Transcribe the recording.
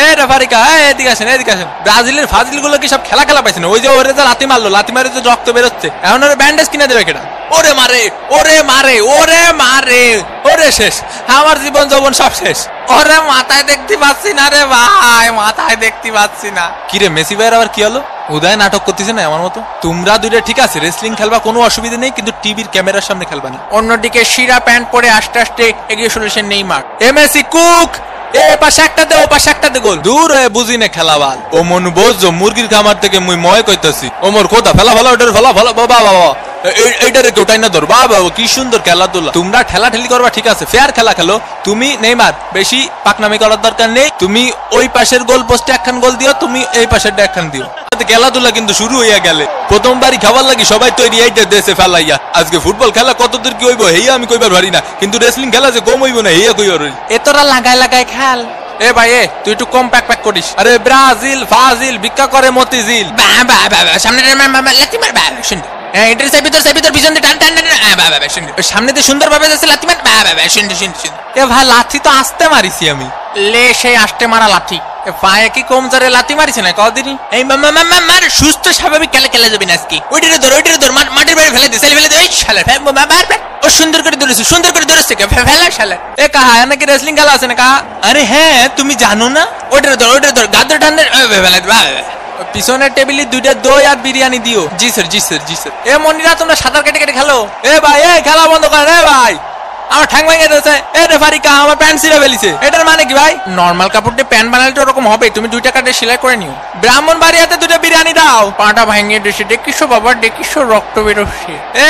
এ রেফারিকা এদিকে আসেন এদিকে আসেন। ব্রাজিলের ফাজিল গুলো কি সব খেলা খেলা পাইছে না? ওই যে ওরে যে লাথি মারলো, লাথি মারে যে রক্ত বেরোচ্ছে, এখন ওরে ব্যান্ডেজ কিনে দেবে কেটা? ওরে মারে ওরে মারে ওরে মারে, ওরে শেষ, আমার জীবন যৌবন সব শেষ। ওরে মাথায় দেখতে পাচ্ছি না রে ভাই, মাথায় দেখতে পাচ্ছি না। কিরে মেসি ভাইয়ের আবার কি হলো? উদয় নাটক করতেছে না আমার মতো? তোমরা দুইটা ঠিক আছে রেসলিং খেলবা, কোনো অসুবিধা নেই, কিন্তু টিভির ক্যামেরার সামনে খেলবা না। অন্যদিকে শিরা প্যান্ট পরে আস্তে আস্তে এগিয়ে চলেছেন নেইমার। এমএসি কুক এ পাশে একটা দে, ও পাশে একটা দে গোল। দূর হয়ে বুঝি না খেলাবাল। ও মন বোঝো মুরগির খামার থেকে মুই ময় কইতাছি। ও মোর কোথা ফেলা ফেলা ওটার ফেলা ফেলা বাবা বাবা, এইটারে কেউটাই না ধর বাবা, কি সুন্দর খেলাধুলা। তোমরা ঠেলা ঠেলি করবা ঠিক আছে, ফেয়ার খেলা খেলো। তুমি নেইমার বেশি পাকনামি করার দরকার নেই। তুমি ওই পাশের গোল পোস্টে একখান গোল দিও, তুমি এই পাশের একখান দিও। খেলাধুলা কিন্তু শুরু হইয়া গেলে প্রথমবারই খাবার লাগি সবাই তৈরি এইটা দেশে ফেলাইয়া। আজকে ফুটবল খেলা কতদূর কি হইব হেয়া আমি কইবার পারি না, কিন্তু রেসলিং খেলা যে কম হইব না হেয়া কইবার। এ তোরা লাগাই লাগাই খেল। এ ভাই এ তুই একটু কম প্যাক প্যাক করিস। আরে ব্রাজিল ফাজিল ভিক্ষা করে মতিঝিল। সামনে সামনে দিয়ে সুন্দর ভাবে যাচ্ছে লাথি মার। এ ভাই লাথি তো আসতে মারিছি আমি, লে সেই আসতে মারা লাথি। পায়ে কি কম জোরে লাথি মারিছে না কদিনই? এই মার সুস্থ স্বাভাবিক খেলে খেলে যাবি না আজকে। ওইটারে ধর ওইটারে ধর, মাটির বাইরে ফেলে দে, ফেলে দে। ওই শালা ও সুন্দর করে ধরেছে, সুন্দর করে ধরেছে ফেলা শালা। এ কাহা নাকি রেসলিং খেলা আছে না কাহা? আরে হ্যাঁ তুমি জানো না? ওইটারে ধর ওইটারে ধর, গাদ্দার ঠান্ডার ফেলে দে। পিছনের টেবিলে দুইটা দই আর বিরিয়ানি দিও। জি স্যার জি স্যার জি স্যার। এ মনিরা তোমরা সাঁতার কেটে কেটে খেলো। এ ভাই এ খেলা বন্ধ করেন। এ ভাই আমার ঠ্যাং ভেঙে দিয়েছে। এ রেফারিকা আমার প্যান্ট ছিঁড়ে ফেলিছে। এটার মানে কি ভাই? নরমাল কাপড় দিয়ে প্যান্ট বানালে তো ওরকম হবে, তুমি 2 টাকা দিয়ে সেলাই করে নিও। ব্রাহ্মণ বাড়িয়াতে 2টা বিরিয়ানি দাও। পাটা ভেঙে দিয়েছে, দেখিস বাবা দেখিস রক্ত বেরোচ্ছে। এ